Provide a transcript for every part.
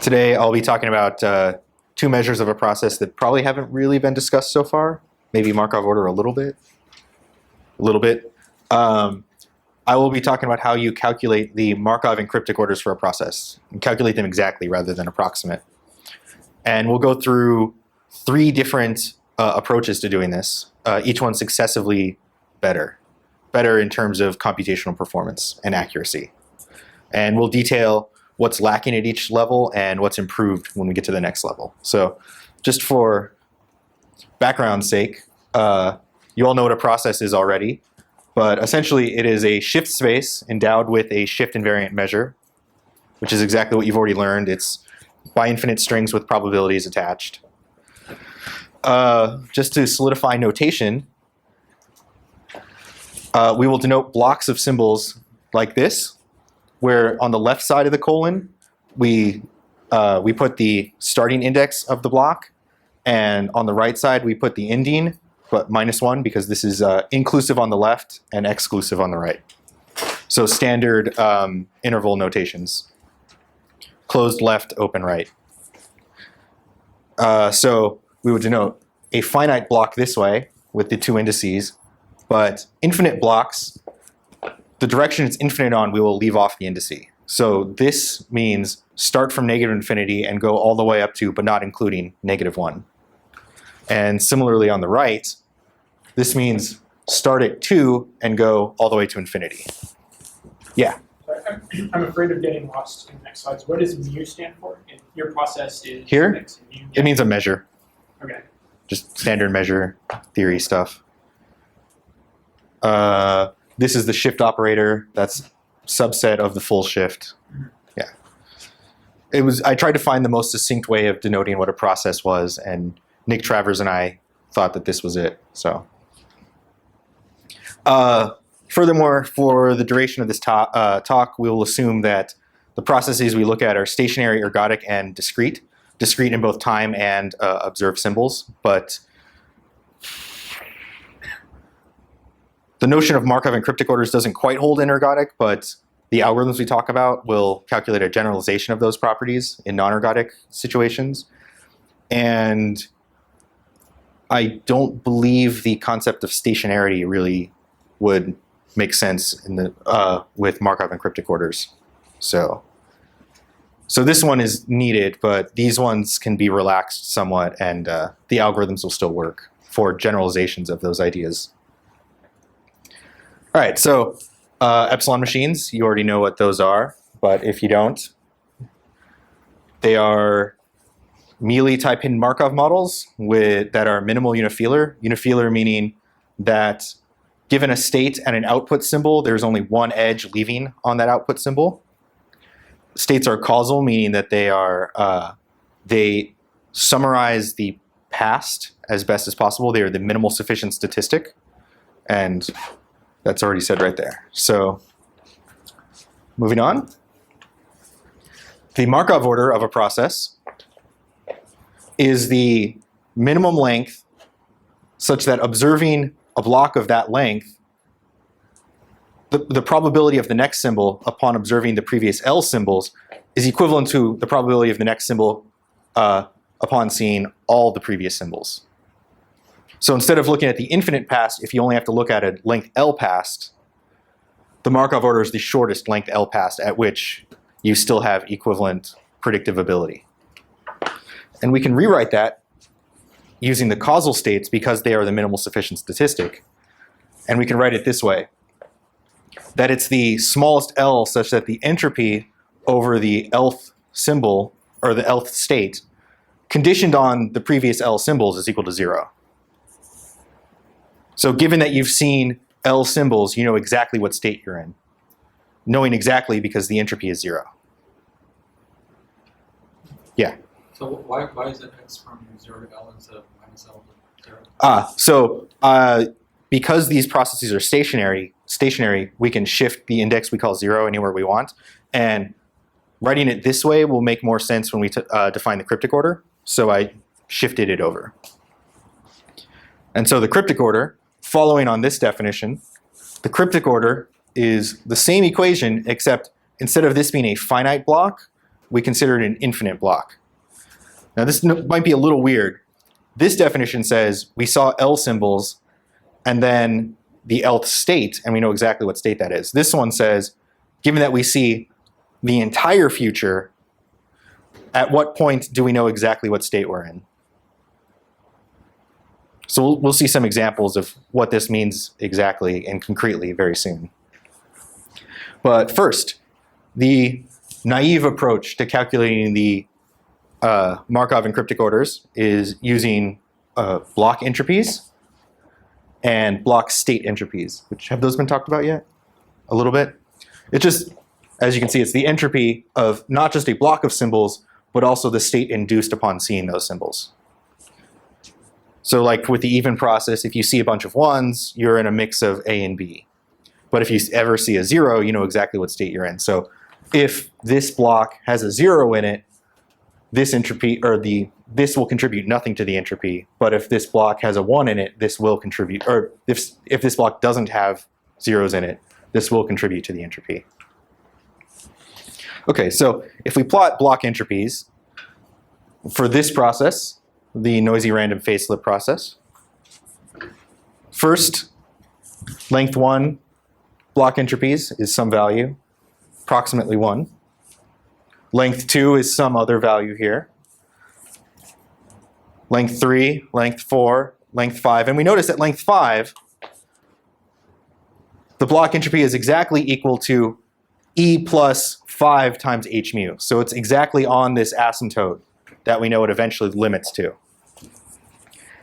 Today I'll be talking about two measures of a process that probably haven't really been discussed so far. Maybe Markov order a little bit. I will be talking about how you calculate the Markov and cryptic orders for a process, and calculate them exactly rather than approximate. And we'll go through three different approaches to doing this, each one successively better in terms of computational performance and accuracy. And we'll detail what's lacking at each level and what's improved when we get to the next level. So just for background's sake, you all know what a process is already, but essentially it is a shift space endowed with a shift invariant measure, which is exactly what you've already learned. It's bi-infinite strings with probabilities attached. Just to solidify notation, we will denote blocks of symbols like this, where on the left side of the colon, we put the starting index of the block, and on the right side, we put the ending, but -1, because this is inclusive on the left and exclusive on the right. So standard interval notations. Closed left, open right. So we would denote a finite block this way with the two indices, but infinite blocks, the direction it's infinite on, we will leave off the indice. So this means start from -infinity and go all the way up to, but not including, -1. And similarly on the right, this means start at 2 and go all the way to infinity. Yeah? I'm afraid of getting lost in the next slides. What does mu stand for? Your process is Here? X and mu. It means a measure. Okay. Just standard measure theory stuff. This is the shift operator. That's subset of the full shift. Yeah. I tried to find the most succinct way of denoting what a process was, and Nick Travers and I thought that this was it. So, furthermore, for the duration of this talk, we will assume that the processes we look at are stationary, ergodic, and discrete. Discrete in both time and observed symbols, but the notion of Markov and cryptic orders doesn't quite hold in ergodic, but the algorithms we talk about will calculate a generalization of those properties in non-ergodic situations. And I don't believe the concept of stationarity really would make sense in the with Markov and cryptic orders. So this one is needed, but these ones can be relaxed somewhat, and the algorithms will still work for generalizations of those ideas. All right, so epsilon machines, you already know what those are, but if you don't, they are Mealy-type hidden Markov models that are minimal unifilar. Unifilar meaning that given a state and an output symbol, there's only one edge leaving on that output symbol. States are causal, meaning that they summarize the past as best as possible. They are the minimal sufficient statistic, and that's already said right there. So moving on. The Markov order of a process is the minimum length such that observing a block of that length, the probability of the next symbol upon observing the previous L symbols is equivalent to the probability of the next symbol upon seeing all the previous symbols. So instead of looking at the infinite past, if you only have to look at a length L past, the Markov order is the shortest length L past at which you still have equivalent predictive ability. And we can rewrite that using the causal states because they are the minimal sufficient statistic. And we can write it this way, that it's the smallest L such that the entropy over the Lth symbol, or the Lth state, conditioned on the previous L symbols is equal to 0. So given that you've seen L symbols, you know exactly what state you're in. Knowing exactly because the entropy is 0. Yeah? So why is it x from 0 to L instead of -L to 0? So because these processes are stationary, we can shift the index we call 0 anywhere we want. And writing it this way will make more sense when we define the cryptic order. So I shifted it over. And so the cryptic order, following on this definition, the cryptic order is the same equation except instead of this being a finite block, we consider it an infinite block. Now this might be a little weird. This definition says we saw L symbols and then the Lth state, and we know exactly what state that is. This one says, given that we see the entire future, at what point do we know exactly what state we're in? So we'll see some examples of what this means exactly and concretely very soon. But first, the naive approach to calculating the Markov and cryptic orders is using block entropies and block state entropies, which have those been talked about yet? A little bit? It's just, as you can see, it's the entropy of not just a block of symbols, but also the state induced upon seeing those symbols. So like with the even process, if you see a bunch of ones, you're in a mix of A and B. But if you ever see a 0, you know exactly what state you're in. So if this block has a 0 in it, this entropy, or this will contribute nothing to the entropy. But if this block has a 1 in it, this will contribute, or if this block doesn't have zeros in it, this will contribute to the entropy. Okay, so if we plot block entropies for this process, the noisy random phase slip process, first, length 1 block entropies is some value, approximately 1. Length 2 is some other value here. Length 3, length 4, length 5. And we notice at length 5, the block entropy is exactly equal to E plus 5 times H mu. So it's exactly on this asymptote that we know it eventually limits to.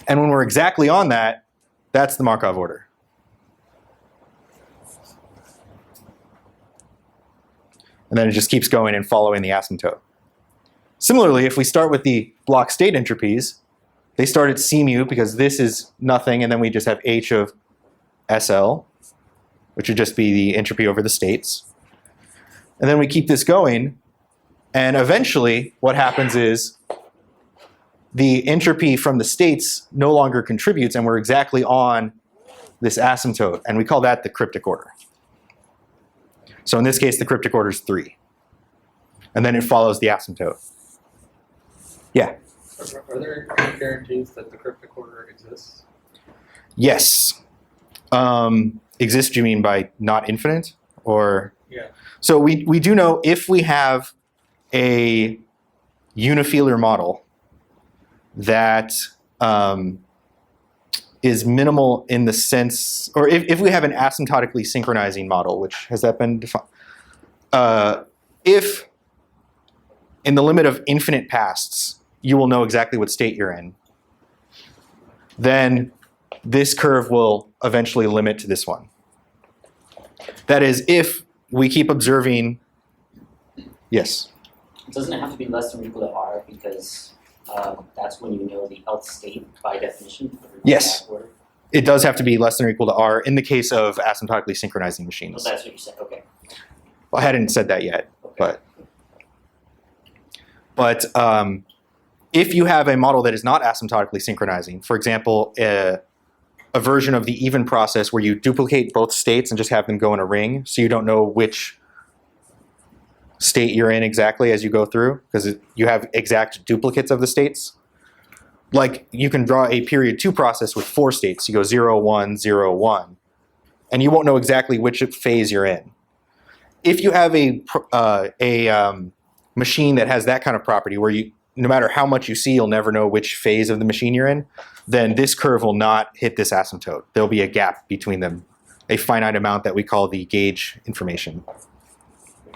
And when we're exactly on that, that's the Markov order. And then it just keeps going and following the asymptote. Similarly, if we start with the block state entropies, they start at C mu because this is nothing, and then we just have H of SL, which would just be the entropy over the states. And then we keep this going, and eventually what happens is the entropy from the states no longer contributes, and we're exactly on this asymptote, and we call that the cryptic order. So in this case, the cryptic order is 3. And then it follows the asymptote. Yeah? Are there any guarantees that the cryptic order exists? Yes. Exist, you mean by not infinite? Or? Yeah. So we do know if we have a unifilar model that is minimal in the sense, or if we have an asymptotically synchronizing model, which has that been defined? If in the limit of infinite pasts, you will know exactly what state you're in, then this curve will eventually limit to this one. That is, if we keep observing, yes? Doesn't it have to be less than or equal to R because that's when you know the Lth state by definition? Yes. It does have to be less than or equal to R in the case of asymptotically synchronizing machines. Oh, that's what you said, okay. Well, I hadn't said that yet, Okay. but if you have a model that is not asymptotically synchronizing, for example, a version of the even process where you duplicate both states and just have them go in a ring, so you don't know which state you're in exactly as you go through, because you have exact duplicates of the states. Like you can draw a period 2 process with 4 states. You go 0, 1, 0, 1, and you won't know exactly which phase you're in. If you have a machine that has that kind of property where you, no matter how much you see, you'll never know which phase of the machine you're in, then this curve will not hit this asymptote. There'll be a gap between them, a finite amount that we call the gauge information.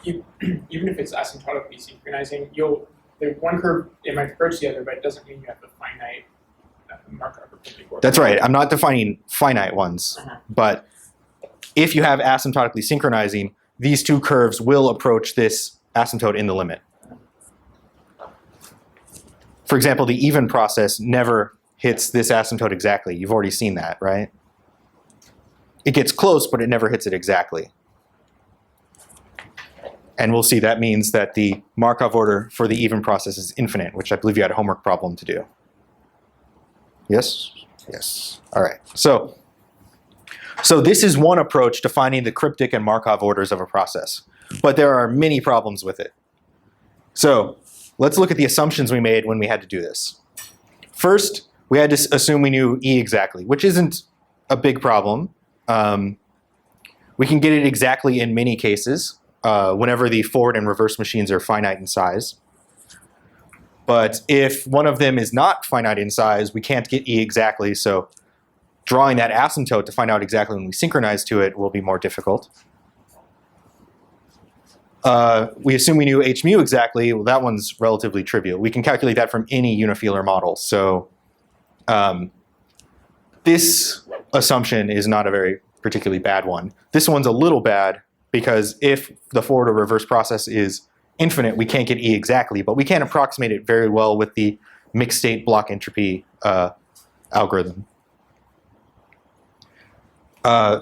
Even if it's asymptotically synchronizing, the one curve, it might approach the other, but it doesn't mean you have a finite Markov or cryptic order. That's right. I'm not defining finite ones, but if you have asymptotically synchronizing, these two curves will approach this asymptote in the limit. For example, the even process never hits this asymptote exactly. You've already seen that, right? It gets close, but it never hits it exactly. And we'll see that means that the Markov order for the even process is infinite, which I believe you had a homework problem to do. Yes? Yes. All right. So this is one approach to finding the cryptic and Markov orders of a process. but there are many problems with it. So let's look at the assumptions we made when we had to do this. First, we had to assume we knew E exactly, which isn't a big problem. We can get it exactly in many cases, whenever the forward and reverse machines are finite in size. But if one of them is not finite in size, we can't get E exactly, so drawing that asymptote to find out exactly when we synchronize to it will be more difficult. We assume we knew h mu exactly. Well, that one's relatively trivial. We can calculate that from any unifilar model. So this assumption is not a very particularly bad one. This one's a little bad because if the forward or reverse process is infinite, we can't get E exactly, but we can approximate it very well with the mixed state block entropy algorithm.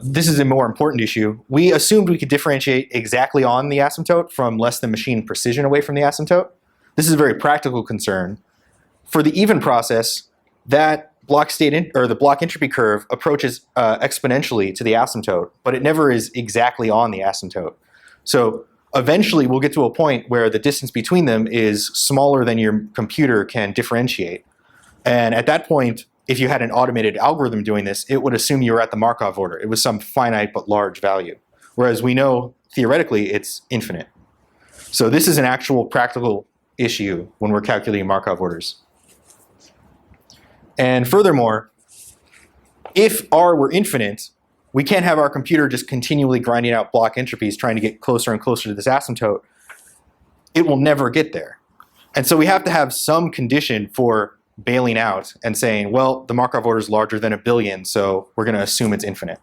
This is a more important issue. We assumed we could differentiate exactly on the asymptote from less than machine precision away from the asymptote. This is a very practical concern. For the even process, that block state or the block entropy curve approaches exponentially to the asymptote, but it never is exactly on the asymptote. So eventually we'll get to a point where the distance between them is smaller than your computer can differentiate. And at that point, if you had an automated algorithm doing this, it would assume you were at the Markov order. It was some finite but large value. Whereas we know theoretically it's infinite. So this is an actual practical issue when we're calculating Markov orders. And furthermore, if R were infinite, we can't have our computer just continually grinding out block entropies trying to get closer and closer to this asymptote. It will never get there. And so we have to have some condition for bailing out and saying, well, the Markov order is larger than 1 billion, so we're going to assume it's infinite.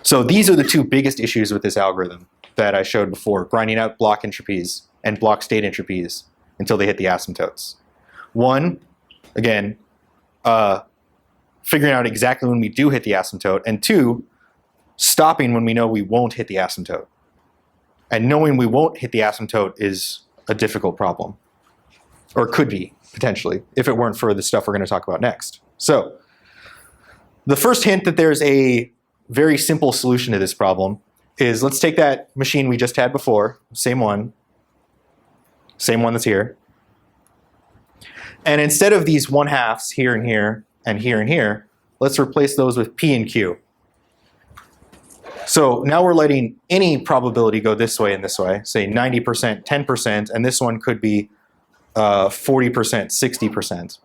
So these are the two biggest issues with this algorithm that I showed before, grinding out block entropies and block state entropies until they hit the asymptotes. One, again, figuring out exactly when we do hit the asymptote, and two, stopping when we know we won't hit the asymptote. And knowing we won't hit the asymptote is a difficult problem, or could be, potentially, if it weren't for the stuff we're going to talk about next. So the first hint that there's a very simple solution to this problem is, let's take that machine we just had before, same one that's here. And instead of these 1/2s here and here and here and here, let's replace those with P and Q. So now we're letting any probability go this way and this way, say 90%, 10%, and this one could be 40%, 60%.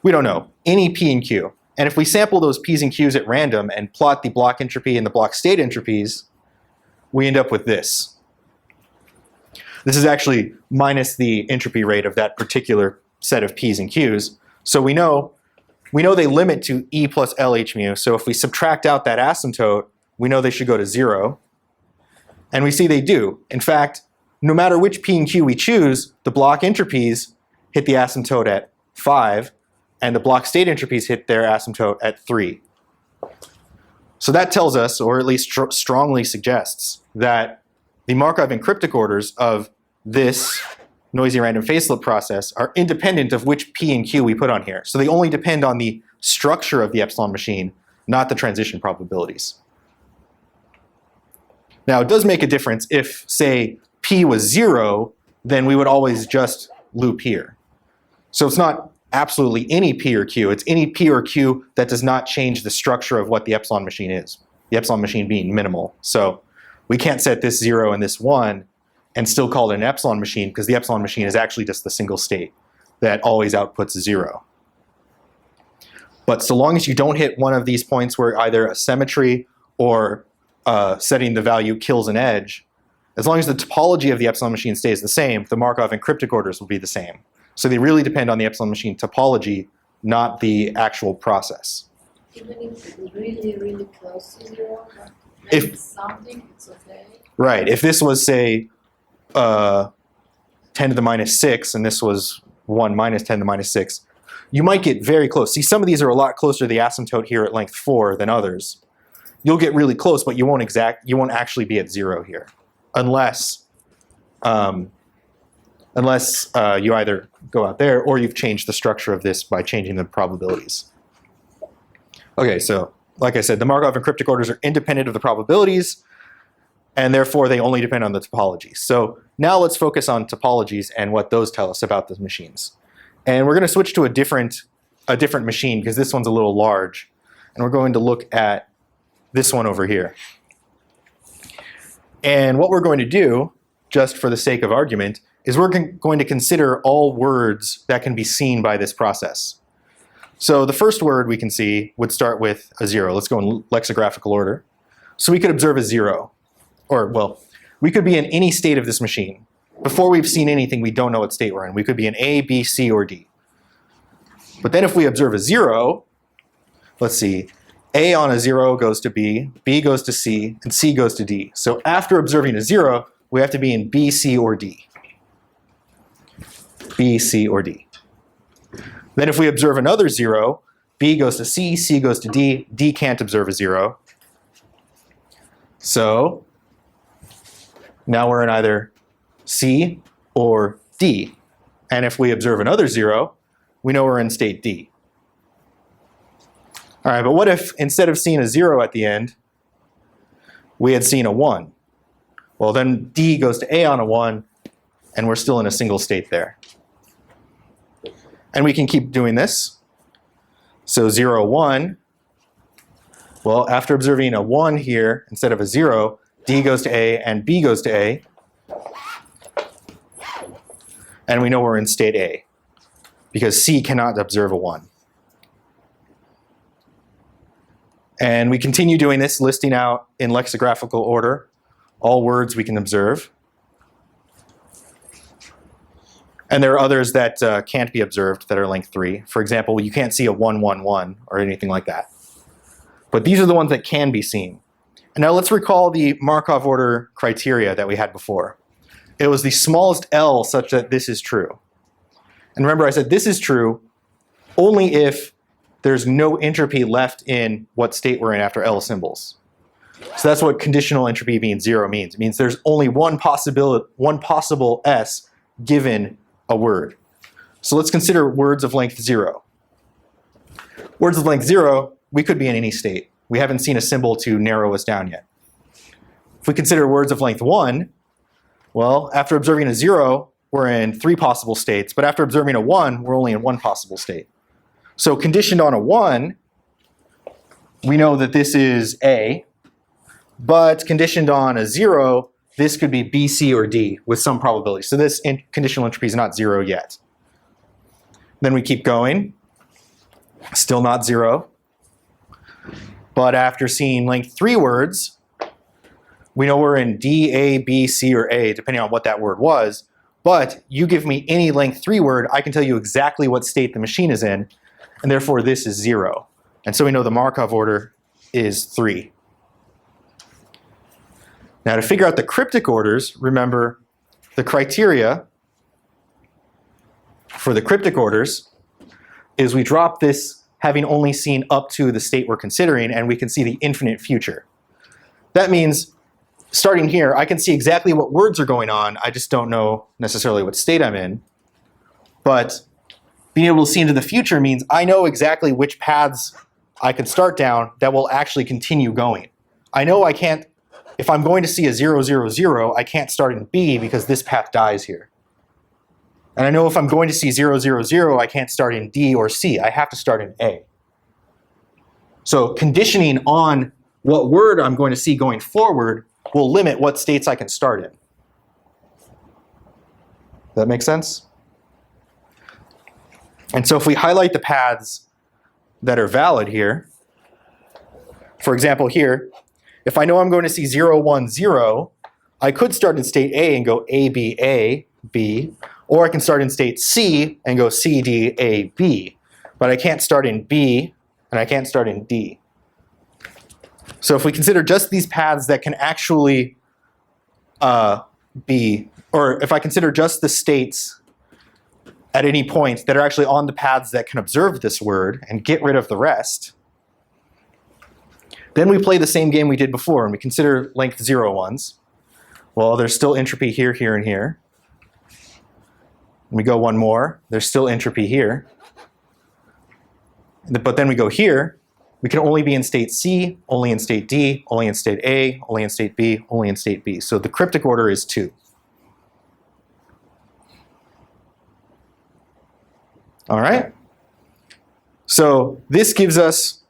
We don't know. Any P and Q. And if we sample those P's and Q's at random and plot the block entropy and the block state entropies, we end up with this. This is actually minus the entropy rate of that particular set of P's and Q's. So we know they limit to E plus L H mu. So if we subtract out that asymptote, we know they should go to 0. And we see they do. In fact, no matter which P and Q we choose, the block entropies hit the asymptote at 5, and the block state entropies hit their asymptote at 3. So that tells us, or at least strongly suggests, that the Markov encryptic orders of this noisy random facelet process are independent of which P and Q we put on here. So they only depend on the structure of the epsilon machine, not the transition probabilities. Now, it does make a difference if, say, P was 0, then we would always just loop here. So it's not absolutely any P or Q, it's any P or Q that does not change the structure of what the epsilon machine is, the epsilon machine being minimal. So we can't set this 0 and this 1 and still call it an epsilon machine, because the epsilon machine is actually just the single state that always outputs 0. But so long as you don't hit one of these points where either a symmetry or setting the value kills an edge, as long as the topology of the epsilon machine stays the same, the Markov encryptic orders will be the same. So they really depend on the epsilon machine topology, not the actual process. Even if it's really, really close to 0, If something, it's okay. Right. If this was, say, 10 to the minus 6, and this was 1 minus 10 to the minus 6, you might get very close. See, some of these are a lot closer to the asymptote here at length 4 than others. You'll get really close, but you won't actually be at 0 here, unless you either go out there or you've changed the structure of this by changing the probabilities. Okay, so like I said, the Markov encryptic orders are independent of the probabilities. and therefore they only depend on the topology. So now let's focus on topologies and what those tell us about the machines. And we're going to switch to a different machine because this one's a little large. And we're going to look at this one over here. And what we're going to do, just for the sake of argument, is we're going to consider all words that can be seen by this process. So the first word we can see would start with a 0. Let's go in lexicographical order. So we could observe a 0. Or, well, we could be in any state of this machine. Before we've seen anything, we don't know what state we're in. We could be in A, B, C, or D. But then if we observe a 0, let's see, A on a 0 goes to B goes to C, and C goes to D. So after observing a 0, we have to be in B, C, or D. B, C, or D. Then if we observe another 0, B goes to C, C goes to D, D can't observe a 0. So now we're in either C or D. And if we observe another 0, we know we're in state D. All right, but what if instead of seeing a 0 at the end, we had seen a 1? Well, then D goes to A on a 1, and we're still in a single state there. And we can keep doing this. So 0, 1. Well, after observing a 1 here instead of a 0, D goes to A and B goes to A. And we know we're in state A because C cannot observe a 1. And we continue doing this, listing out in lexicographical order all words we can observe. And there are others that can't be observed that are length 3. For example, you can't see a 1, 1, 1 or anything like that. But these are the ones that can be seen. And now let's recall the Markov order criteria that we had before. It was the smallest L such that this is true. And remember I said this is true only if there's no entropy left in what state we're in after L symbols. So that's what conditional entropy being 0 means. It means there's only one possible S given a word. So let's consider words of length 0. Words of length 0, we could be in any state. We haven't seen a symbol to narrow us down yet. If we consider words of length 1, well, after observing a 0, we're in 3 possible states, but after observing a 1, we're only in 1 possible state. So conditioned on a 1, we know that this is A, but conditioned on a 0, this could be B, C, or D with some probability. So this conditional entropy is not 0 yet. Then we keep going, still not 0. But after seeing length 3 words, we know we're in D, A, B, C, or A, depending on what that word was. But you give me any length 3 word, I can tell you exactly what state the machine is in, and therefore this is 0. And so we know the Markov order is 3. Now to figure out the cryptic orders, remember the criteria for the cryptic orders is we drop this having only seen up to the state we're considering, and we can see the infinite future. That means starting here, I can see exactly what words are going on, I just don't know necessarily what state I'm in. But being able to see into the future means I know exactly which paths I can start down that will actually continue going. I know I can't, if I'm going to see a 0, 0, 0, I can't start in B because this path dies here. And I know if I'm going to see 0, 0, 0, I can't start in D or C. I have to start in A. So conditioning on what word I'm going to see going forward will limit what states I can start in. Does that make sense? And so if we highlight the paths that are valid here, for example here, if I know I'm going to see 0, 1, 0, I could start in state A and go A, B, A, B, or I can start in state C and go C, D, A, B. But I can't start in B and I can't start in D. So if we consider just these paths that can actually be, or if I consider just the states at any point that are actually on the paths that can observe this word and get rid of the rest, then we play the same game we did before and we consider length 0 ones. Well, there's still entropy here, here, and here. And we go one more, there's still entropy here. But then we go here, We can only be in state C, only in state D, only in state A, only in state B, only in state B. So the cryptic order is 2. All right? So this gives us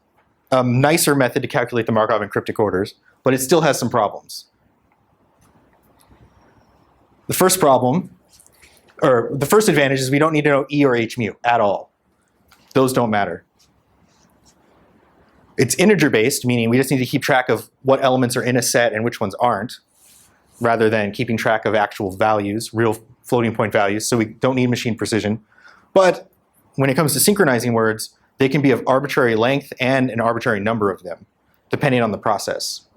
a nicer method to calculate the Markov and cryptic orders, but it still has some problems. The first problem, or the first advantage, is we don't need to know E or H mu at all. Those don't matter. It's integer-based, meaning we just need to keep track of what elements are in a set and which ones aren't, rather than keeping track of actual values, real floating point values, so we don't need machine precision. But when it comes to synchronizing words, they can be of arbitrary length and an arbitrary number of them, depending on the process.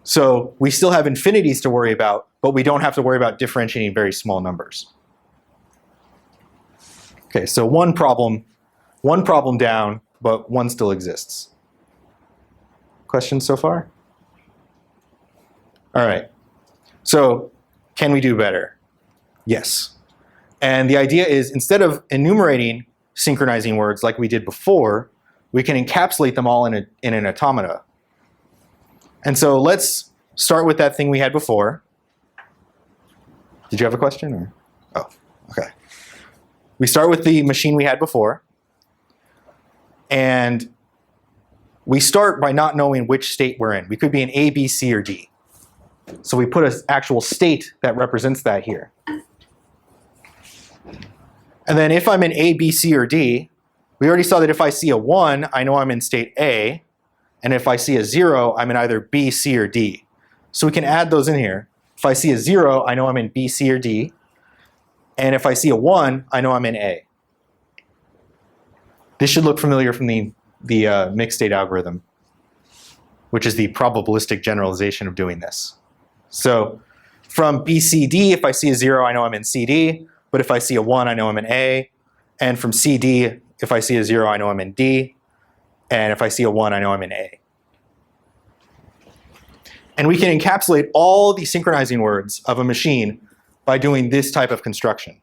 So we still have infinities to worry about, but we don't have to worry about differentiating very small numbers. Okay, so one problem down, but one still exists. Questions so far? All right. So can we do better? Yes. And the idea is, instead of enumerating synchronizing words like we did before, we can encapsulate them all in an automata. And so let's start with that thing we had before. Did you have a question? Or? Oh, okay. We start with the machine we had before. And we start by not knowing which state we're in. We could be in A, B, C, or D. So we put an actual state that represents that here. And then if I'm in A, B, C, or D, we already saw that if I see a 1, I know I'm in state A. And if I see a 0, I'm in either B, C, or D. So we can add those in here. If I see a 0, I know I'm in B, C, or D. And if I see a 1, I know I'm in A. This should look familiar from the mixed state algorithm, which is the probabilistic generalization of doing this. So from BCD, if I see a 0, I know I'm in CD. But if I see a 1, I know I'm in A. And from CD, if I see a 0, I know I'm in D. And if I see a 1, I know I'm in A. And we can encapsulate all the synchronizing words of a machine by doing this type of construction.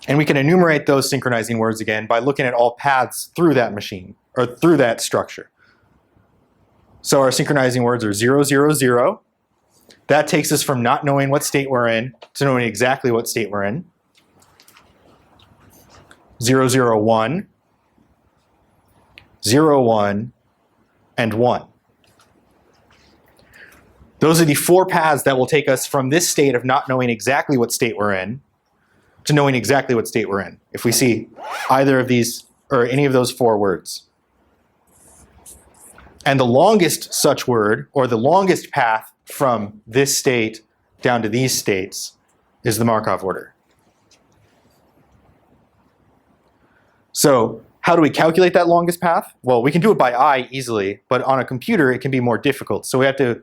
And we can enumerate those synchronizing words again by looking at all paths through that machine, or through that structure. So our synchronizing words are 0, 0, 0. That takes us from not knowing what state we're in to knowing exactly what state we're in. 0, 0, 1, 0, 1, and 1. Those are the 4 paths that will take us from this state of not knowing exactly what state we're in to knowing exactly what state we're in, if we see either of these or any of those 4 words. And the longest such word, or the longest path from this state down to these states, is the Markov order. So how do we calculate that longest path? Well, we can do it by eye easily, but on a computer it can be more difficult. So we have to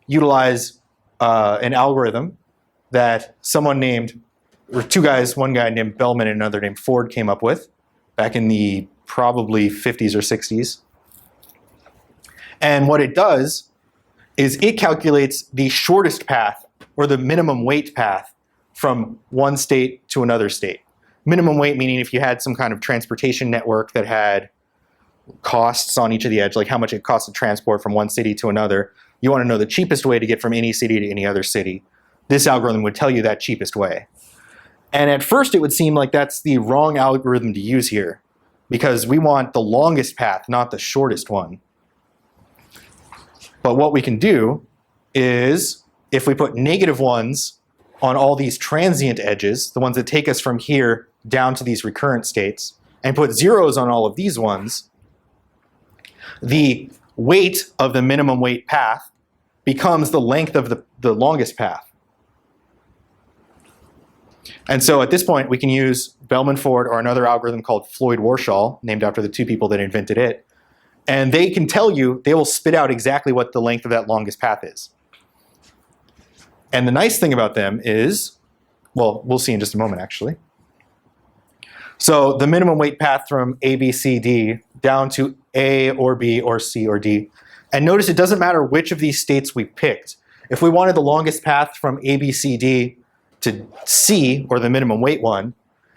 utilize an algorithm that someone named, or 2 guys, one guy named Bellman and another named Ford came up with back in the probably 50s or 60s. And what it does is it calculates the shortest path, or the minimum weight path, from one state to another state. Minimum weight meaning if you had some kind of transportation network that had costs on each of the edge, like how much it costs to transport from one city to another, you want to know the cheapest way to get from any city to any other city. This algorithm would tell you that cheapest way. And at first it would seem like that's the wrong algorithm to use here, because we want the longest path, not the shortest one. But what we can do is, if we put -1s on all these transient edges, the ones that take us from here down to these recurrent states, and put 0s on all of these ones, the weight of the minimum weight path becomes the length of the longest path. And so at this point, we can use Bellman-Ford or another algorithm called Floyd-Warshall, named after the 2 people that invented it. And they can tell you, they will spit out exactly what the length of that longest path is. And the nice thing about them is, well, we'll see in just a moment, actually. So the minimum weight path from A, B, C, D down to A or B or C or D. And notice it doesn't matter which of these states we picked. If we wanted the longest path from A, B, C, D to C, or the minimum weight one,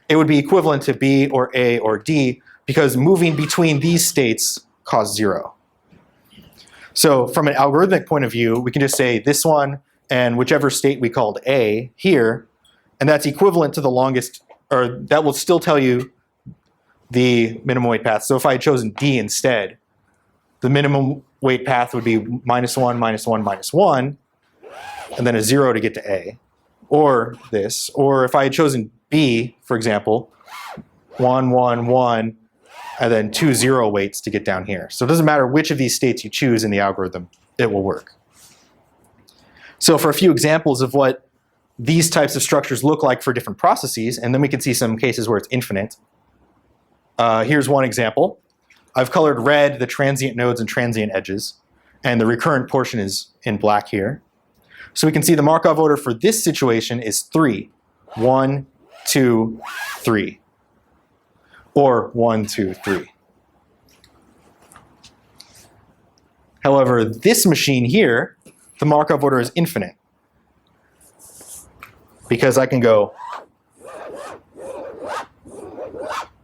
it would be equivalent to B or A or D, because moving between these states costs 0. So from an algorithmic point of view, we can just say this one and whichever state we called A here, and that's equivalent to the longest, or that will still tell you the minimum weight path. So if I had chosen D instead, the minimum weight path would be -1, -1, -1, and then a 0 to get to A. Or this, or if I had chosen B, for example, 1, 1, 1, and then 2 0 weights to get down here. So it doesn't matter which of these states you choose in the algorithm, it will work. So for a few examples of what these types of structures look like for different processes, and then we can see some cases where it's infinite. Here's one example. I've colored red the transient nodes and transient edges, and the recurrent portion is in black here. So we can see the Markov order for this situation is 3. 1, 2, 3. Or 1, 2, 3. However, this machine here, the Markov order is infinite. Because I can go.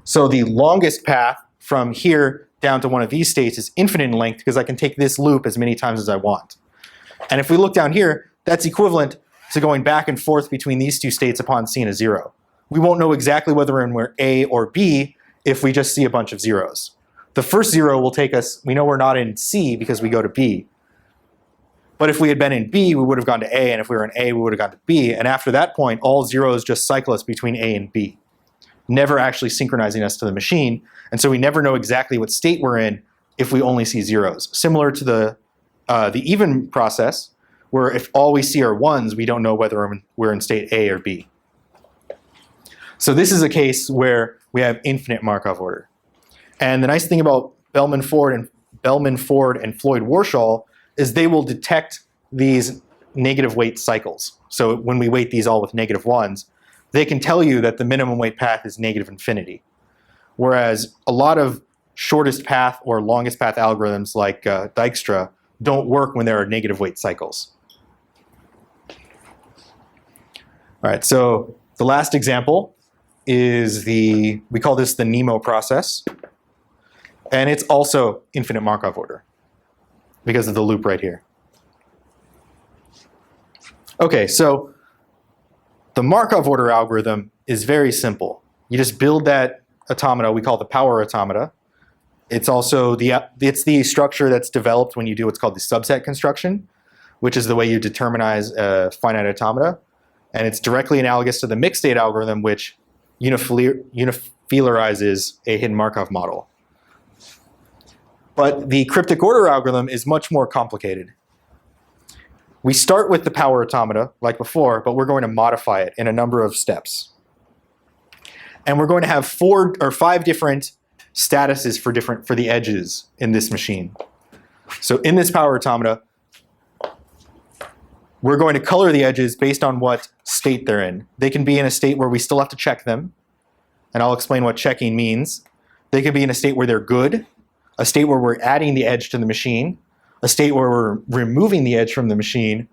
So the longest path from here down to one of these states is infinite in length because I can take this loop as many times as I want. And if we look down here, that's equivalent to going back and forth between these two states upon seeing a 0. We won't know exactly whether we're A or B if we just see a bunch of zeros. The first 0 will take us, we know we're not in C because we go to B. But if we had been in B, we would have gone to A, and if we were in A, we would have gone to B. And after that point, all zeros just cycle us between A and B, never actually synchronizing us to the machine. And so we never know exactly what state we're in if we only see zeros. Similar to the even process, where if all we see are 1s, we don't know whether we're in state A or B. So this is a case where we have infinite Markov order. And the nice thing about Bellman-Ford and Floyd-Warshall is they will detect these negative weight cycles. So when we weight these all with -1s, they can tell you that the minimum weight path is -infinity. Whereas a lot of shortest path or longest path algorithms like Dijkstra don't work when there are negative weight cycles. All right, so the last example is we call this the NEMO process. And it's also infinite Markov order because of the loop right here. Okay, so the Markov order algorithm is very simple. You just build that automata we call the power automata. It's also it's the structure that's developed when you do what's called the subset construction, which is the way you determinize a finite automata. And it's directly analogous to the mixed state algorithm, which unifilarizes a hidden Markov model. But the cryptic order algorithm is much more complicated. We start with the power automata, like before, but we're going to modify it in a number of steps. And we're going to have 4 or 5 different statuses for the edges in this machine. So in this power automata, we're going to color the edges based on what state they're in. They can be in a state where we still have to check them, and I'll explain what checking means. They can be in a state where they're good, a state where we're adding the edge to the machine, a state where we're removing the edge from the machine,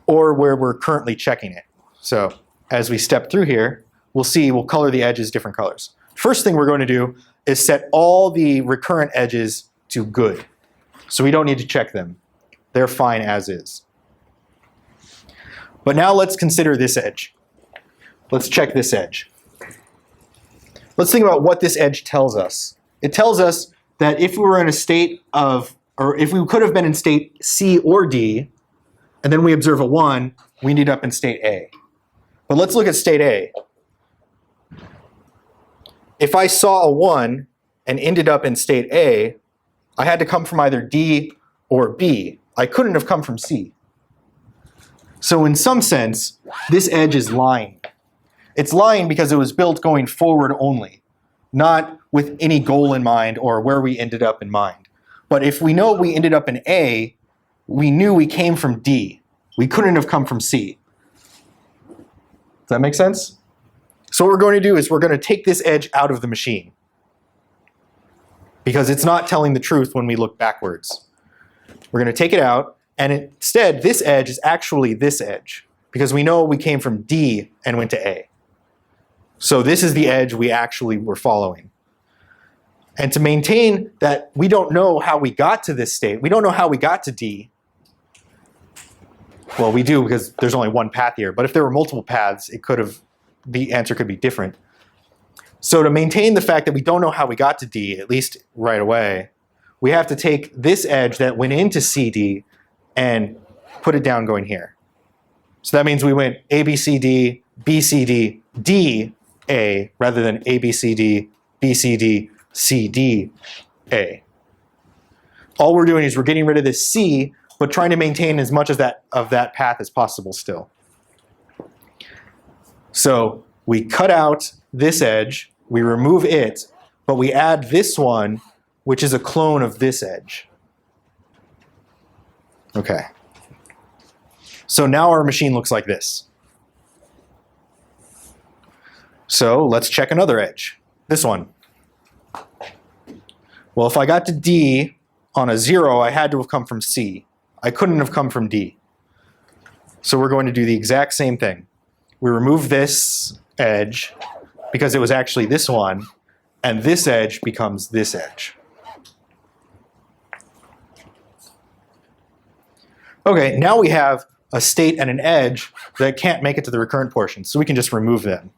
or where we're currently checking it. So as we step through here, we'll color the edges different colors. First thing we're going to do is set all the recurrent edges to good. So we don't need to check them. They're fine as is. But now let's consider this edge. Let's check this edge. Let's think about what this edge tells us. It tells us that if we were in a state of, or if we could have been in state C or D, and then we observe a 1, we end up in state A. But let's look at state A. If I saw a 1 and ended up in state A, I had to come from either D or B. I couldn't have come from C. So in some sense, this edge is lying. It's lying because it was built going forward only, not with any goal in mind or where we ended up in mind. But if we know we ended up in A, we knew we came from D. We couldn't have come from C. Does that make sense? So what we're going to do is we're going to take this edge out of the machine because it's not telling the truth when we look backwards. We're going to take it out, and instead this edge is actually this edge because we know we came from D and went to A. So this is the edge we actually were following. And to maintain that we don't know how we got to this state, we don't know how we got to D. Well, we do because there's only one path here. But if there were multiple paths, the answer could be different. So to maintain the fact that we don't know how we got to D, at least right away, we have to take this edge that went into CD and put it down going here. So that means we went A, B, C, D, B, C, D, D, A, rather than A, B, C, D, B, C, D, C, D, A. All we're doing is we're getting rid of this C, but trying to maintain as much of that path as possible still. So we cut out this edge, we remove it, but we add this one, which is a clone of this edge. Okay. So now our machine looks like this. So let's check another edge. This one. Well, if I got to D on a 0, I had to have come from C. I couldn't have come from D. So we're going to do the exact same thing. We remove this edge because it was actually this one, and this edge becomes this edge. Okay, now we have a state and an edge that can't make it to the recurrent portion, so we can just remove them.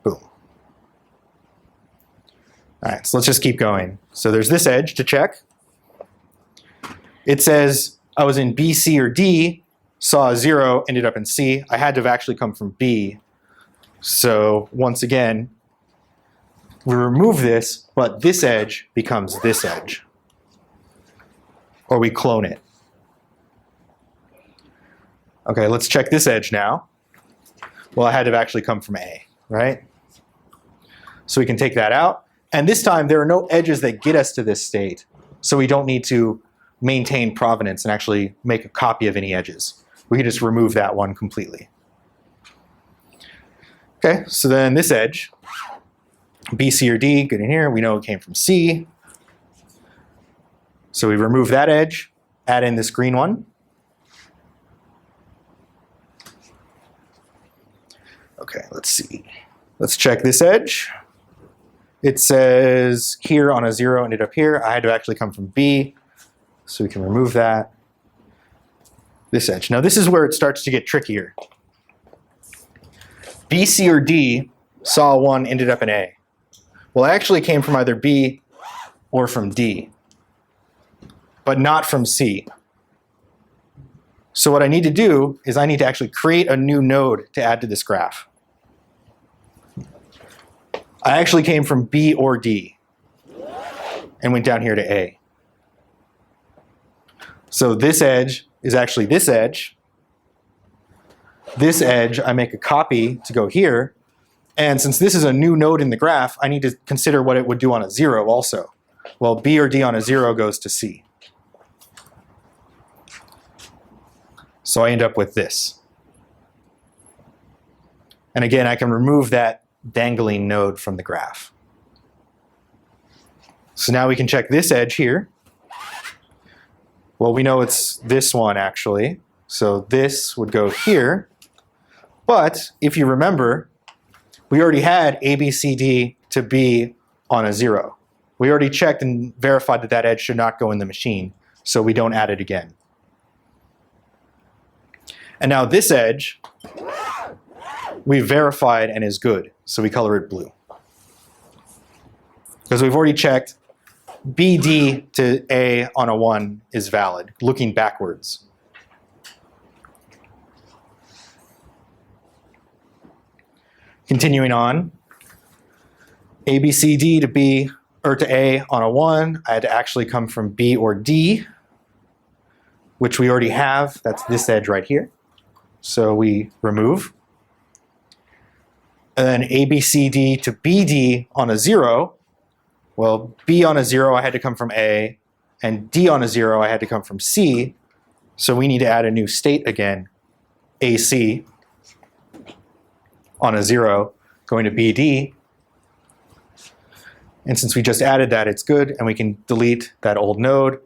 Boom. All right, so let's just keep going. So there's this edge to check. It says I was in B, C, or D, saw a 0, ended up in C. I had to have actually come from B. So once again, we remove this, but this edge becomes this edge. Or we clone it. Okay, let's check this edge now. Well, I had to have actually come from A, right? So we can take that out. And this time, there are no edges that get us to this state. So we don't need to maintain provenance and actually make a copy of any edges. We can just remove that one completely. Okay, so then this edge, B, C, or D, get in here. We know it came from C. So we remove that edge, add in this green one. Okay, let's see. Let's check this edge. It says here on a 0 ended up here. I had to actually come from B, so we can remove that. This edge. Now this is where it starts to get trickier. B, C, or D saw 1, ended up in A. Well, I actually came from either B or from D, but not from C. So what I need to do is I need to actually create a new node to add to this graph. I actually came from B or D and went down here to A. So this edge is actually this edge. This edge, I make a copy to go here. And since this is a new node in the graph, I need to consider what it would do on a 0 also. Well, B or D on a 0 goes to C. So I end up with this. And again, I can remove that dangling node from the graph. So now we can check this edge here. Well, we know it's this one actually. So this would go here. But if you remember, we already had A, B, C, D to B on a 0. We already checked and verified that that edge should not go in the machine, so we don't add it again. And now this edge, we verified and is good, so we color it blue. Because we've already checked BD to A on a 1 is valid, looking backwards. Continuing on, ABCD to B or to A on a 1, I had to actually come from B or D, which we already have. That's this edge right here. So we remove. And then ABCD to BD on a 0. Well, B on a 0, I had to come from A, and D on a 0, I had to come from C. So we need to add a new state again, AC on a 0, going to BD. And since we just added that, it's good, and we can delete that old node.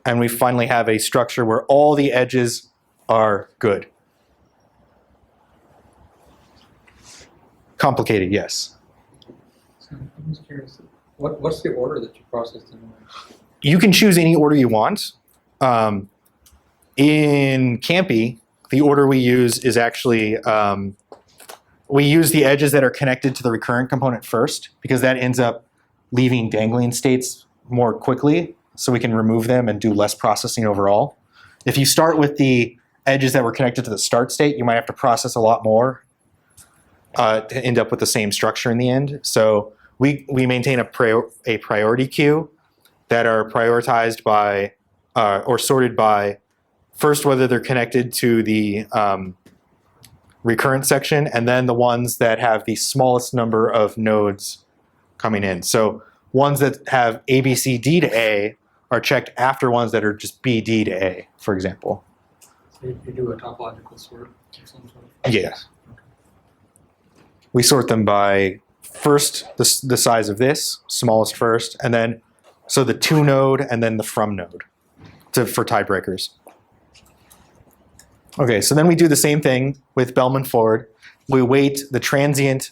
And we finally have a structure where all the edges are good. Complicated, yes. So I'm just curious, what's the order that you processed in? You can choose any order you want. In Campy, the order we use is actually, we use the edges that are connected to the recurrent component first, because that ends up leaving dangling states more quickly, so we can remove them and do less processing overall. If you start with the edges that were connected to the start state, you might have to process a lot more to end up with the same structure in the end. So we maintain a priority queue that are prioritized by, or sorted by, first whether they're connected to the recurrent section, and then the ones that have the smallest number of nodes coming in. So ones that have A, B, C, D to A are checked after ones that are just B, D to A, for example. So you do a topological sort of some sort of? Yes. We sort them by first the size of this, smallest first, and then so the to node and then the from node for tiebreakers. Okay, so then we do the same thing with Bellman-Ford. We weight the transient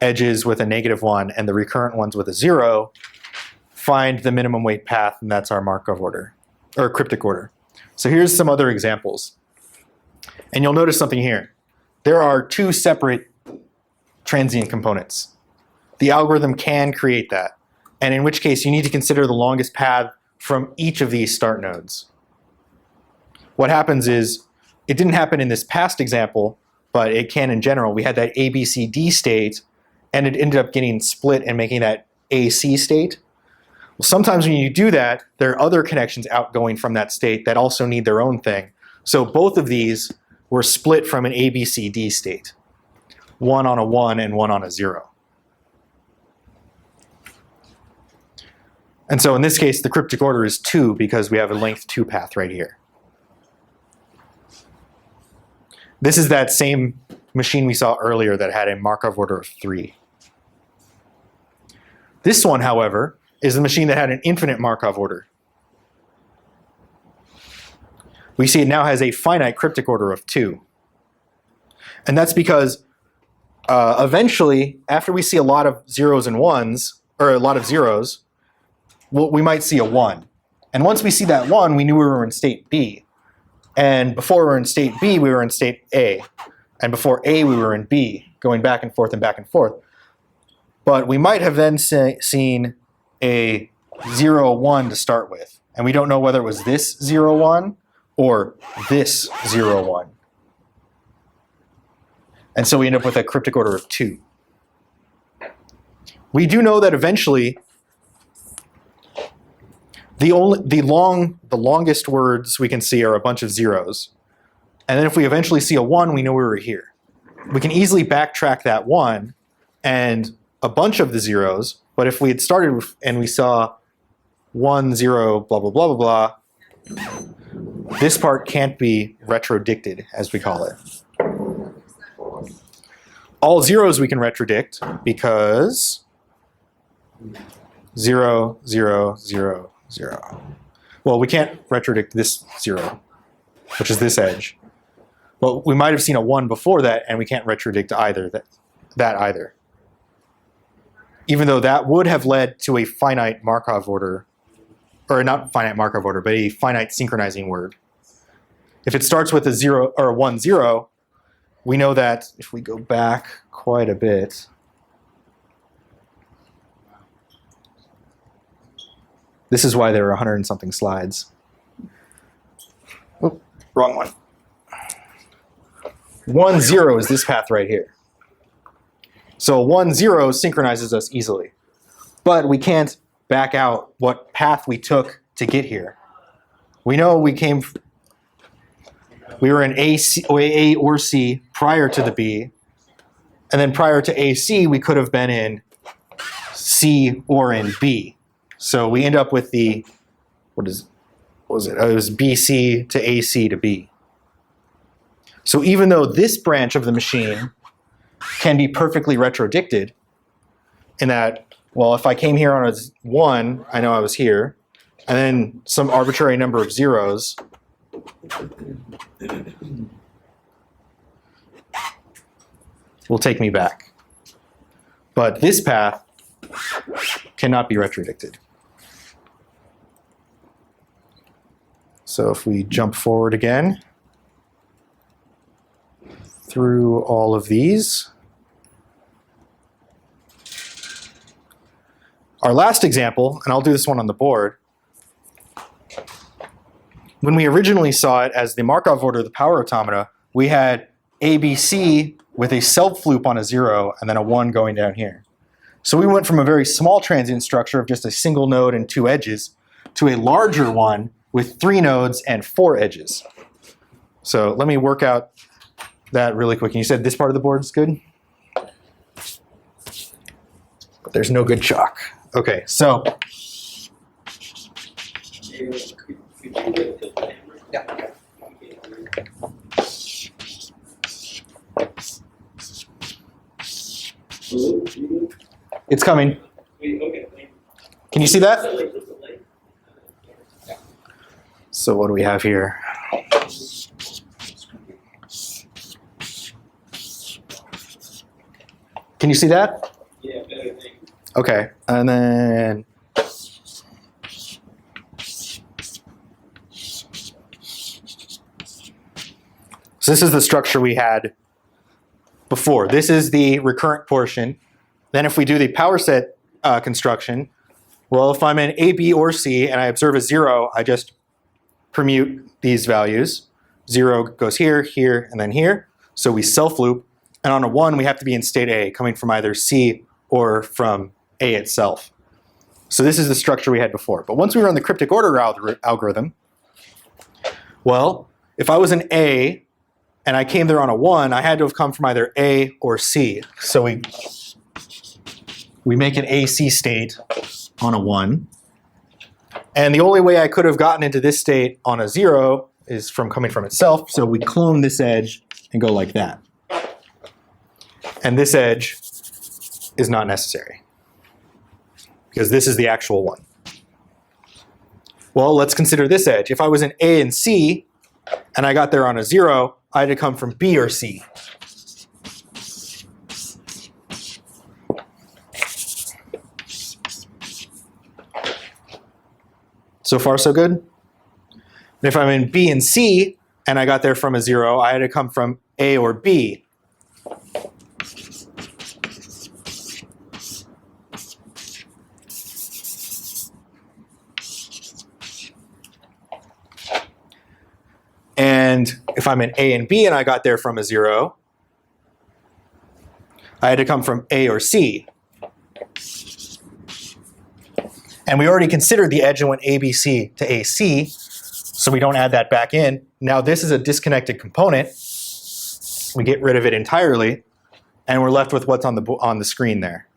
edges with a -1 and the recurrent ones with a 0, find the minimum weight path, and that's our Markov order, or cryptic order. So here's some other examples. And you'll notice something here. There are 2 separate transient components. The algorithm can create that, and in which case you need to consider the longest path from each of these start nodes. What happens is, it didn't happen in this past example, but it can in general. We had that A, B, C, D state, and it ended up getting split and making that AC state. Well, sometimes when you do that, there are other connections outgoing from that state that also need their own thing. So both of these were split from an A, B, C, D state. One on a 1 and one on a 0. And so in this case, the cryptic order is 2 because we have a length 2 path right here. This is that same machine we saw earlier that had a Markov order of 3. This one, however, is the machine that had an infinite Markov order. We see it now has a finite cryptic order of 2. And that's because eventually, after we see a lot of 0s and 1s, or a lot of 0s, we might see a 1. And once we see that 1, we knew we were in state B. And before we were in state B, we were in state A. And before A, we were in B, going back and forth and back and forth. But we might have then seen a 0, 1 to start with. And we don't know whether it was this 0, 1 or this 0, 1. And so we end up with a cryptic order of 2. We do know that eventually the longest words we can see are a bunch of 0s. And then if we eventually see a 1, we know we were here. We can easily backtrack that 1 and a bunch of the 0s, but if we had started and we saw 1, 0, blah, blah, blah, blah, blah, this part can't be retrodicted, as we call it. All 0s we can retrodict because 0, 0, 0, 0. Well, we can't retrodict this 0, which is this edge. But we might have seen a 1 before that, and we can't retrodict either that either. Even though that would have led to a finite Markov order, or not finite Markov order, but a finite synchronizing word. If it starts with a 0 or a 1, 0, we know that if we go back quite a bit, this is why there are 100 and something slides. Oh, wrong one. 1, 0 is this path right here. So 1, 0 synchronizes us easily. But we can't back out what path we took to get here. We know we were in A or C prior to the B. And then prior to AC, we could have been in C or in B. So we end up with the, what was it? It was BC to AC to B. So even though this branch of the machine can be perfectly retrodicted in that, well, if I came here on a 1, I know I was here, and then some arbitrary number of 0s, will take me back. But this path cannot be retrodicted. So if we jump forward again through all of these, our last example, and I'll do this one on the board, when we originally saw it as the Markov order of the power automata, we had ABC with a self loop on a 0 and then a 1 going down here. So we went from a very small transient structure of just a single node and 2 edges to a larger one with 3 nodes and 4 edges. So let me work out that really quick. And you said this part of the board is good? But there's no good chalk. Okay, so it's coming. Can you see that? So what do we have here? Can you see that? Yeah, better thing. Okay, and then so this is the structure we had before. This is the recurrent portion. Then if we do the power set construction, well, if I'm in A, B, or C and I observe a 0, I just permute these values. 0 goes here, here, and then here. So we self-loop. And on a 1, we have to be in state A, coming from either C or from A itself. So this is the structure we had before. But once we run the cryptic order algorithm, well, if I was an A and I came there on a 1, I had to have come from either A or C. So we make an AC state on a 1. And the only way I could have gotten into this state on a 0 is from coming from itself. So we clone this edge and go like that. And this edge is not necessary because this is the actual one. Well, let's consider this edge. If I was in A and C and I got there on a 0, I had to come from B or C. So far, so good? And if I'm in B and C and I got there from a 0, I had to come from A or B. And if I'm in A and B and I got there from a 0, I had to come from A or C. And we already considered the edge and went ABC to AC, so we don't add that back in. Now this is a disconnected component. We get rid of it entirely, and we're left with what's on the screen there.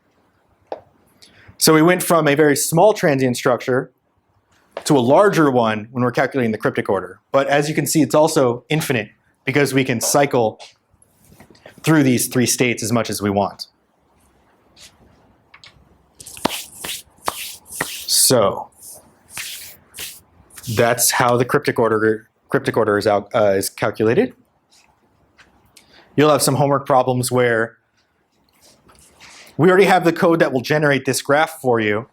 So we went from a very small transient structure to a larger one when we're calculating the cryptic order. But as you can see, it's also infinite because we can cycle through these 3 states as much as we want. So that's how the cryptic order is calculated. You'll have some homework problems where we already have the code that will generate this graph for you,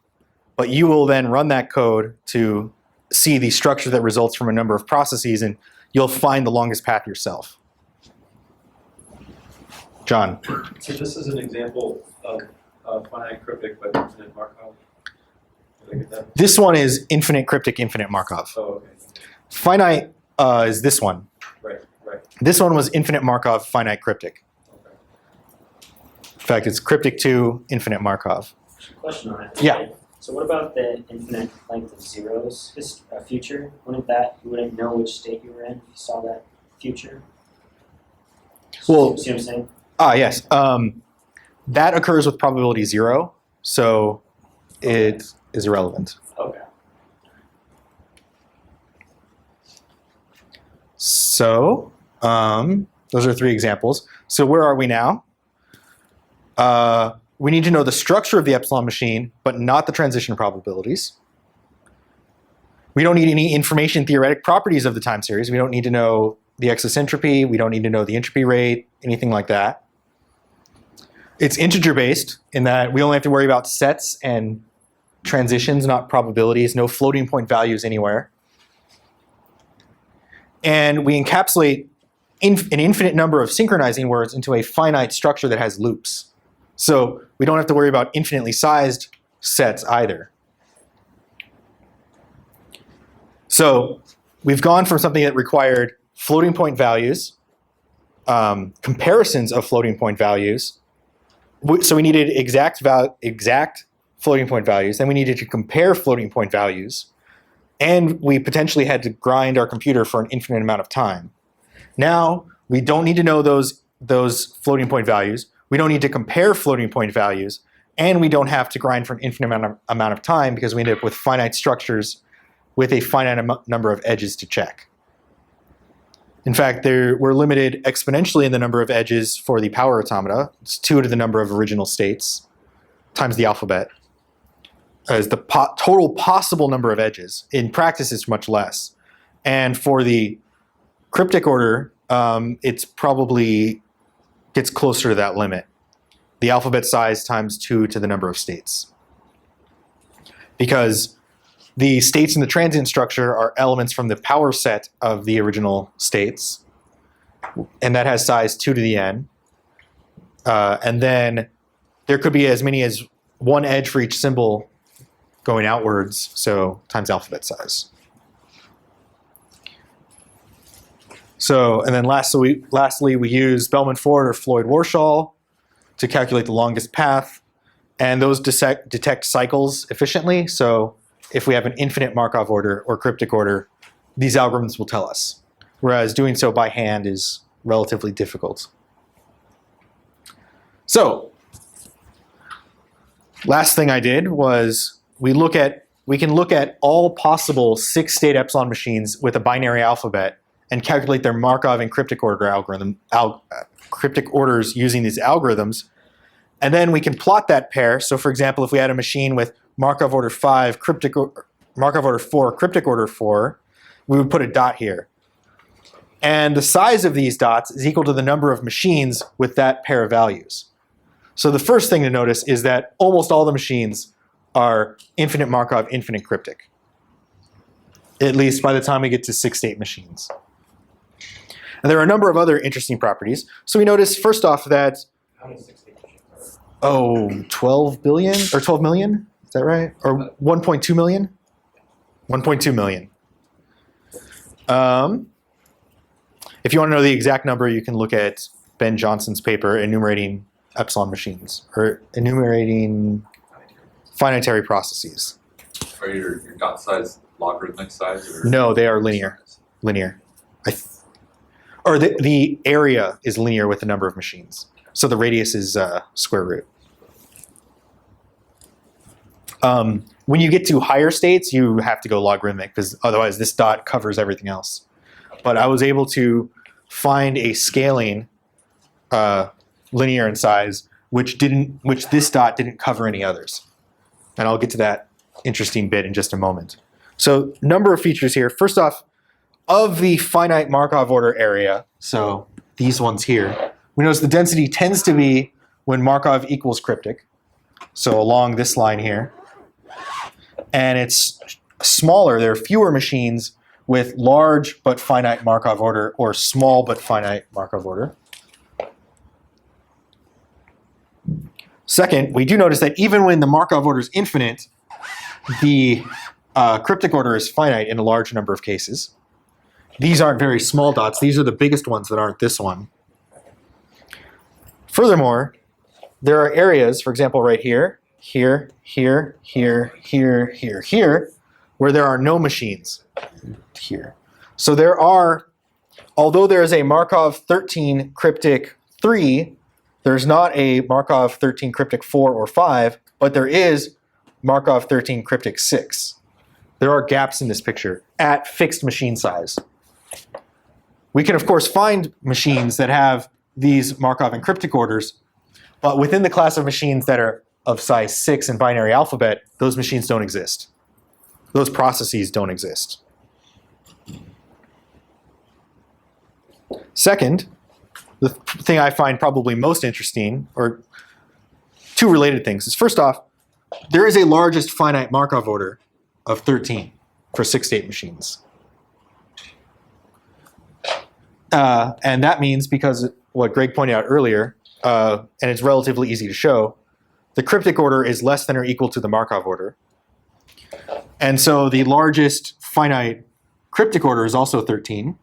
but you will then run that code to see the structure that results from a number of processes, and you'll find the longest path yourself. John. So this is an example of finite cryptic but infinite Markov. Did I get that? This one is infinite cryptic, infinite Markov. Oh, okay. Finite is this one. Right. This one was infinite Markov, finite cryptic. Okay. In fact, it's cryptic 2, infinite Markov. Question on it. Yeah. So what about the infinite length of zeros future? You wouldn't know which state you were in if you saw that future? Well, See what I'm saying? Yes. That occurs with probability 0, so it is irrelevant. Okay. So those are 3 examples. So where are we now? We need to know the structure of the epsilon machine, but not the transition probabilities. We don't need any information theoretic properties of the time series. We don't need to know the excess entropy. We don't need to know the entropy rate, anything like that. It's integer based in that we only have to worry about sets and transitions, not probabilities, no floating point values anywhere. And we encapsulate an infinite number of synchronizing words into a finite structure that has loops. So we don't have to worry about infinitely sized sets either. So we've gone from something that required floating point values, comparisons of floating point values. So we needed exact floating point values. Then we needed to compare floating point values. And we potentially had to grind our computer for an infinite amount of time. Now, we don't need to know those floating point values. We don't need to compare floating point values. And we don't have to grind for an infinite amount of time because we end up with finite structures with a finite number of edges to check. In fact, we're limited exponentially in the number of edges for the power automata. It's 2 to the number of original states times the alphabet as the total possible number of edges. In practice, it's much less. And for the cryptic order, it's probably gets closer to that limit. The alphabet size times 2 to the number of states. Because the states in the transient structure are elements from the power set of the original states, and that has size 2 to the n. And then there could be as many as 1 edge for each symbol going outwards, so times alphabet size. So, and then lastly, we use Bellman-Ford or Floyd-Warshall to calculate the longest path, and those detect cycles efficiently. So if we have an infinite Markov order or cryptic order, these algorithms will tell us, whereas doing so by hand is relatively difficult. So, last thing I did was we can look at all possible 6-state epsilon machines with a binary alphabet and calculate their Markov and cryptic order cryptic orders using these algorithms. And then we can plot that pair. So for example, if we had a machine with Markov order 5, Markov order 4, cryptic order 4, we would put a dot here. And the size of these dots is equal to the number of machines with that pair of values. So the first thing to notice is that almost all the machines are infinite Markov, infinite cryptic. At least by the time we get to 6-state machines. And there are a number of other interesting properties. So we notice first off that, How many 6-state machines are there? 12 billion or 12 million? Is that right? Or 1.2 million? 1.2 million. If you want to know the exact number, you can look at Ben Johnson's paper enumerating epsilon machines, or enumerating finitary processes. Are your dot size logarithmic size? Or No, they are linear. Linear. Or the area is linear with the number of machines. So the radius is square root. When you get to higher states, you have to go logarithmic because otherwise this dot covers everything else. But I was able to find a scaling linear in size, which this dot didn't cover any others. And I'll get to that interesting bit in just a moment. So number of features here. First off, of the finite Markov order area, so these ones here, we notice the density tends to be when Markov equals cryptic. So along this line here. And it's smaller, there are fewer machines with large but finite Markov order or small but finite Markov order. Second, we do notice that even when the Markov order is infinite, the cryptic order is finite in a large number of cases. These aren't very small dots. These are the biggest ones that aren't this one. Furthermore, there are areas, for example, right here, here, here, here, here, here, here, where there are no machines here. So there are, although there is a Markov 13 cryptic 3, there's not a Markov 13 cryptic 4 or 5, but there is Markov 13 cryptic 6. There are gaps in this picture at fixed machine size. We can, of course, find machines that have these Markov and cryptic orders, but within the class of machines that are of size 6 in binary alphabet, those machines don't exist. Those processes don't exist. Second, the thing I find probably most interesting, or two related things. Is first off, there is a largest finite Markov order of 13 for 6-state machines. And that means, because what Greg pointed out earlier, and it's relatively easy to show, the cryptic order is less than or equal to the Markov order. And so the largest finite cryptic order is also 13.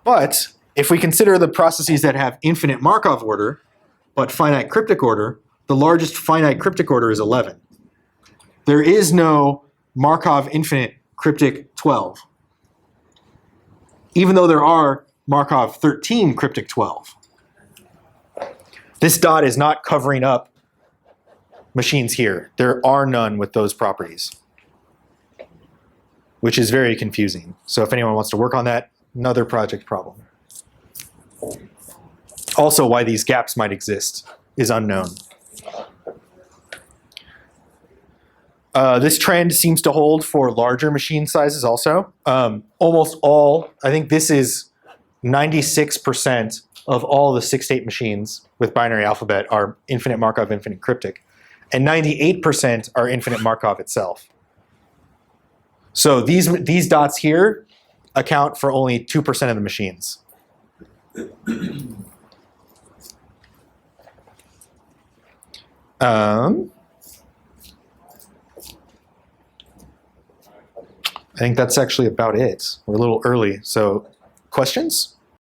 But if we consider the processes that have infinite Markov order, but finite cryptic order, the largest finite cryptic order is 11. There is no Markov infinite cryptic 12, even though there are Markov 13 cryptic 12. This dot is not covering up machines here. There are none with those properties, which is very confusing. So if anyone wants to work on that, another project problem. Also, why these gaps might exist is unknown. This trend seems to hold for larger machine sizes also. Almost all, I think this is 96% of all the 6-state machines with binary alphabet are infinite Markov, infinite cryptic. And 98% are infinite Markov itself. So these dots here account for only 2% of the machines. I think that's actually about it. We're a little early, so questions?